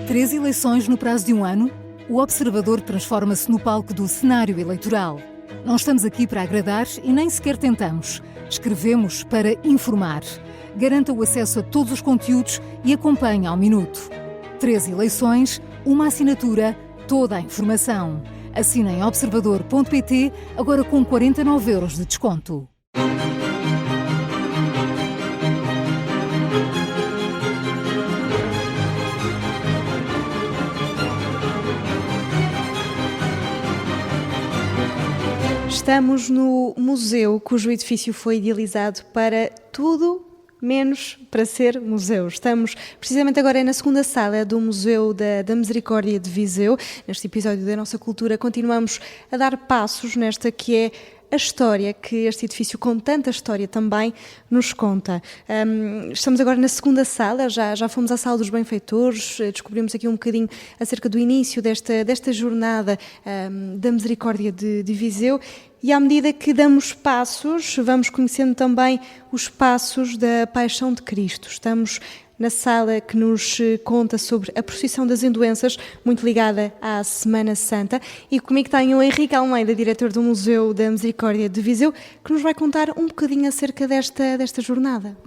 3 eleições no prazo de um ano? O Observador transforma-se no palco do cenário eleitoral. Não estamos aqui para agradar e nem sequer tentamos. Escrevemos para informar. Garanta o acesso a todos os conteúdos e acompanhe ao minuto. 3 eleições, uma assinatura, toda a informação. Assina em observador.pt, agora com 49 € de desconto. Estamos no museu cujo edifício foi idealizado para tudo menos para ser museu. Estamos precisamente agora na segunda sala do Museu da Misericórdia de Viseu. Neste episódio da Nossa Cultura continuamos a dar passos nesta que é a história que este edifício, com tanta história também, nos conta. Estamos agora na segunda sala, já fomos à Sala dos Benfeitores, descobrimos aqui um bocadinho acerca do início desta jornada da Misericórdia de Viseu, e à medida que damos passos, vamos conhecendo também os passos da Paixão de Cristo. Estamos na sala que nos conta sobre a procissão das Endoenças, muito ligada à Semana Santa. E comigo tem o Henrique Almeida, diretor do Museu da Misericórdia de Viseu, que nos vai contar um bocadinho acerca desta jornada.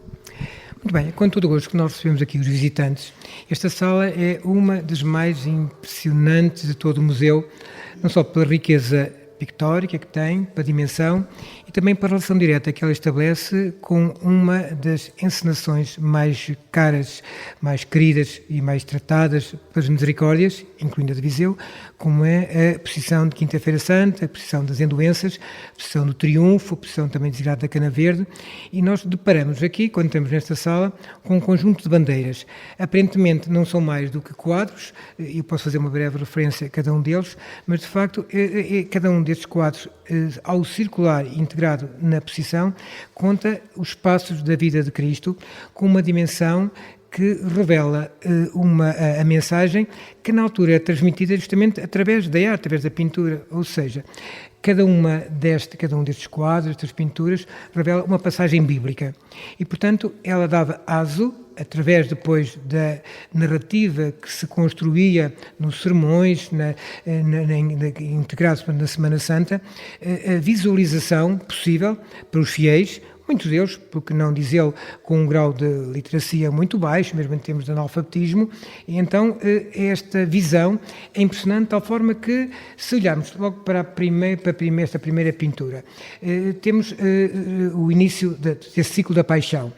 Muito bem, com todo o gosto que nós recebemos aqui os visitantes, esta sala é uma das mais impressionantes de todo o museu, não só pela riqueza pictórica que tem, para a dimensão e também para a relação direta que ela estabelece com uma das encenações mais caras, mais queridas e mais tratadas pelas misericórdias, incluindo a de Viseu, como é a procissão de Quinta-feira Santa, a procissão das Endoenças, a procissão do Triunfo, a procissão também designada da Cana Verde, e nós deparamos aqui, quando estamos nesta sala, com um conjunto de bandeiras. Aparentemente não são mais do que quadros, eu posso fazer uma breve referência a cada um deles, mas de facto cada um destes quadros, ao circular integrado na procissão, conta os passos da vida de Cristo com uma dimensão que revela a mensagem que na altura é transmitida justamente através da arte, através da pintura, ou seja, cada um destes quadros, estas pinturas, revela uma passagem bíblica e, portanto, ela dava aso, através depois da narrativa que se construía nos sermões, integrados na Semana Santa, a visualização possível para os fiéis, muitos deles, porque não dizê-lo, com um grau de literacia muito baixo, mesmo em termos de analfabetismo, e então esta visão é impressionante de tal forma que, se olharmos logo para esta primeira pintura, temos o início desse ciclo da paixão.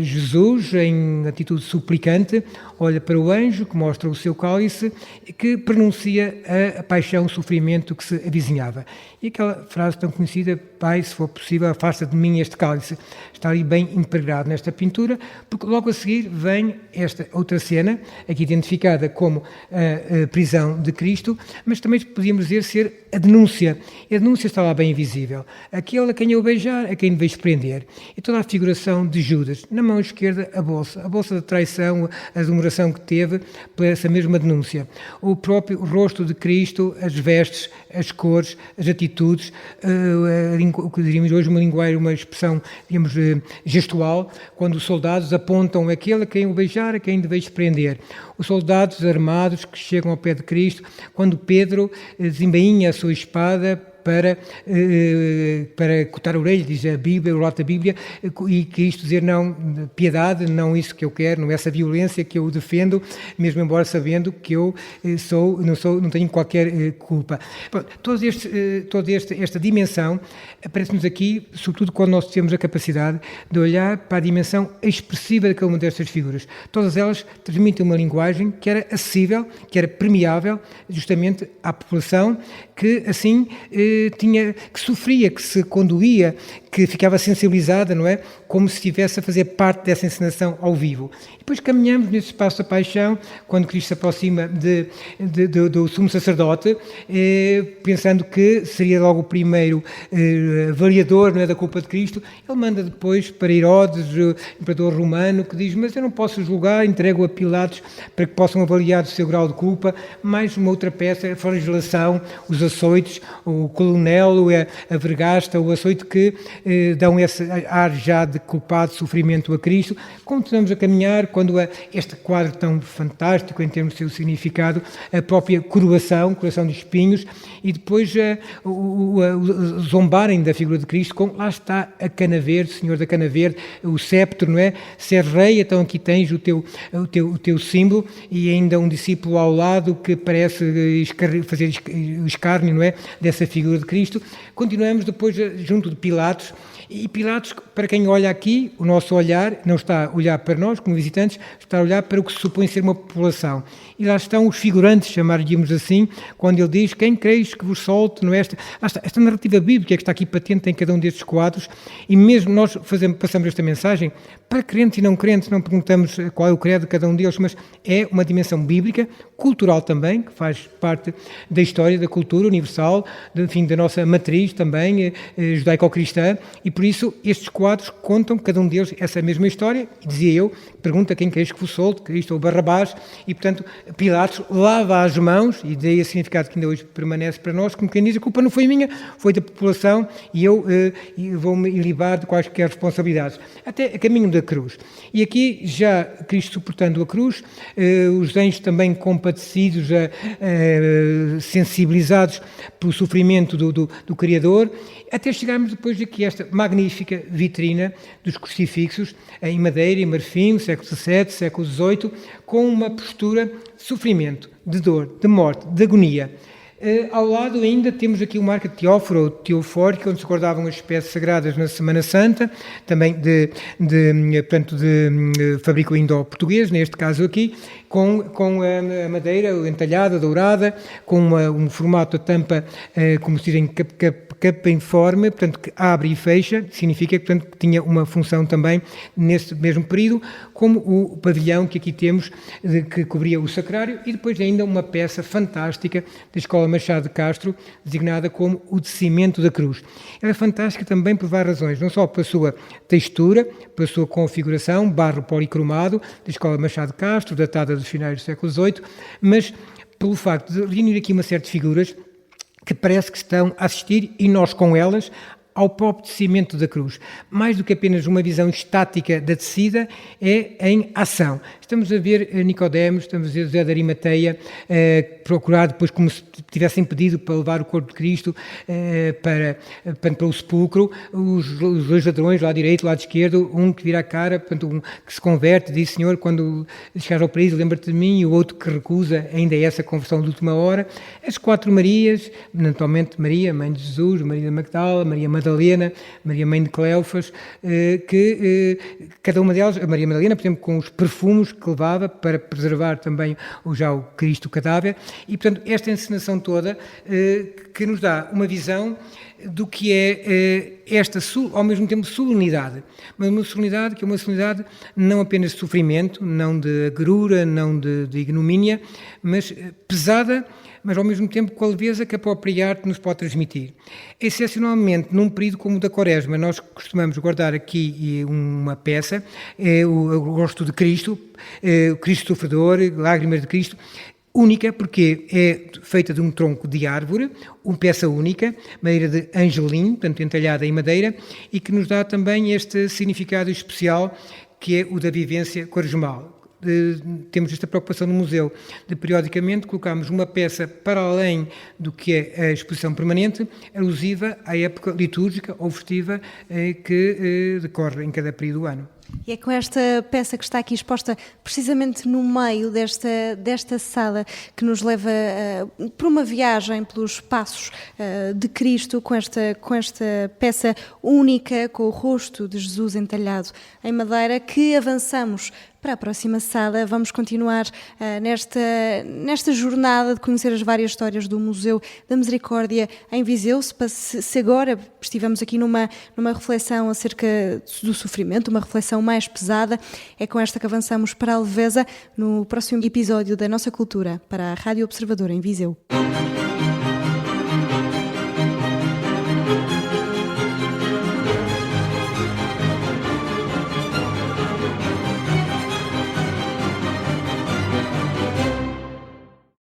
Jesus, em atitude suplicante, olha para o anjo que mostra o seu cálice e que pronuncia a paixão, o sofrimento que se avizinhava. E aquela frase tão conhecida, Pai, se for possível, afasta de mim este cálice, está ali bem impregnado nesta pintura, porque logo a seguir vem esta outra cena, aqui identificada como a prisão de Cristo, mas também podíamos dizer ser a denúncia. E a denúncia está lá bem visível. Aquele a quem eu beijar, a quem me vejo prender. E toda a figuração de Judas. Na mão esquerda, a bolsa da traição, a demoração que teve por essa mesma denúncia. O próprio rosto de Cristo, as vestes, as cores, as atitudes, o que diríamos hoje uma expressão, digamos, gestual, quando os soldados apontam aquele a quem o beijar, a quem deveis prender. Os soldados armados que chegam ao pé de Cristo, quando Pedro desembainha a sua espada para cortar a orelha, diz a Bíblia, o relato da Bíblia, e que isto dizer não, piedade, não isso que eu quero, não essa violência que eu defendo, mesmo embora sabendo que eu não tenho qualquer culpa. Bom, toda esta dimensão aparece-nos aqui, sobretudo quando nós temos a capacidade de olhar para a dimensão expressiva de cada uma destas figuras. Todas elas transmitem uma linguagem que era acessível, que era permeável, justamente à população, que assim que sofria, que se conduía, que ficava sensibilizada, não é? Como se estivesse a fazer parte dessa encenação ao vivo. E depois caminhamos nesse espaço da paixão, quando Cristo se aproxima do sumo sacerdote, pensando que seria logo o primeiro avaliador, não é, da culpa de Cristo. Ele manda depois para Herodes, o imperador romano, que diz, mas eu não posso julgar, entrego a Pilatos para que possam avaliar o seu grau de culpa. Mais uma outra peça, a flagelação, os açoites, o colunelo, a vergasta, o açoite que dão esse ar já de culpado sofrimento a Cristo. Continuamos a caminhar quando este quadro tão fantástico em termos do seu significado, a própria coroação de espinhos, e depois o zombarem da figura de Cristo com, lá está a cana verde, Senhor da cana verde, o sceptro, não é? Se és rei, então aqui tens o teu símbolo, e ainda um discípulo ao lado que parece fazer escárnio, não é? Dessa figura de Cristo. Continuamos depois junto de Pilatos, e Pilatos, para quem olha aqui, o nosso olhar não está a olhar para nós como visitantes, está a olhar para o que se supõe ser uma população. E lá estão os figurantes, chamaríamos assim, quando ele diz: quem creis que vos solte, não é? Esta narrativa bíblica que está aqui patente em cada um destes quadros, e mesmo nós passamos esta mensagem para crentes e não crentes, não perguntamos qual é o credo de cada um deles, mas é uma dimensão bíblica, cultural também, que faz parte da história, da cultura universal, enfim, da nossa matriz também, judaico-cristã, e por isso estes quadros contam, cada um deles, essa mesma história. E dizia eu, pergunta quem queres que vos solte, Cristo ou Barrabás, e portanto Pilatos lava as mãos, e daí o significado que ainda hoje permanece para nós, como quem diz: a culpa não foi minha, foi da população, e eu vou-me livrar de quaisquer responsabilidades, até a caminho da cruz. E aqui já Cristo suportando a cruz, os anjos também compadecidos, sensibilizados pelo sofrimento do Criador, até chegarmos depois aqui a esta magnífica vitrina dos crucifixos em madeira e marfim, século XVII, século XVIII, com uma postura de sofrimento, de dor, de morte, de agonia. Ao lado ainda temos aqui o marco de Teóforo, ou Teofórico, onde se guardavam as peças sagradas na Semana Santa, também de fabrico indo-português, neste caso aqui, com a madeira entalhada, dourada, com um formato de tampa, como se diz, em capeiforme, portanto, que abre e fecha, significa portanto, que tinha uma função também nesse mesmo período, como o pavilhão que aqui temos, que cobria o sacrário, e depois ainda uma peça fantástica da Escola Machado de Castro, designada como o Descimento da Cruz. Ela é fantástica também por várias razões, não só pela sua textura, pela sua configuração, barro policromado, da Escola Machado de Castro, datada dos finais do século XVIII, mas pelo facto de reunir aqui uma série de figuras que parece que estão a assistir, e nós com elas, ao próprio descimento da cruz. Mais do que apenas uma visão estática da descida, é em ação. Estamos a ver Nicodemos, estamos a ver José de Arimateia, procurar depois como se tivessem pedido para levar o corpo de Cristo para o sepulcro, os dois ladrões, lá direito, lado esquerdo, um que vira a cara, portanto, um que se converte, diz: Senhor, quando chegares ao paraíso, lembra-te de mim, e o outro que recusa, ainda é essa conversão de última hora. As 4 Marias, naturalmente Maria, mãe de Jesus, Maria da Magdala, Maria Madalena, Maria mãe de Cleófas, que cada uma delas, a Maria Madalena, por exemplo, com os perfumes que levava para preservar também já o Cristo cadáver, e portanto esta encenação toda que nos dá uma visão do que é esta, ao mesmo tempo, solenidade. Mas uma solenidade que é uma solenidade não apenas de sofrimento, não de agrura, não de ignomínia, mas pesada, mas ao mesmo tempo com a leveza que a própria arte nos pode transmitir. Excepcionalmente, num período como o da Quaresma, nós costumamos guardar aqui uma peça, o rosto de Cristo, o Cristo sofredor, lágrimas de Cristo, única, porque é feita de um tronco de árvore, uma peça única, madeira de angelim, portanto entalhada em madeira, e que nos dá também este significado especial que é o da vivência quaresmal. Temos esta preocupação no museu de periodicamente colocarmos uma peça para além do que é a exposição permanente, alusiva à época litúrgica ou festiva que decorre em cada período do ano. E é com esta peça que está aqui exposta precisamente no meio desta sala que nos leva por uma viagem pelos passos de Cristo, com esta peça única, com o rosto de Jesus entalhado em madeira, que avançamos para a próxima sala. Vamos continuar nesta jornada de conhecer as várias histórias do Museu da Misericórdia em Viseu. Se agora estivemos aqui numa reflexão acerca do sofrimento, uma reflexão mais pesada, é com esta que avançamos para a leveza no próximo episódio da Nossa Cultura, para a Rádio Observador em Viseu.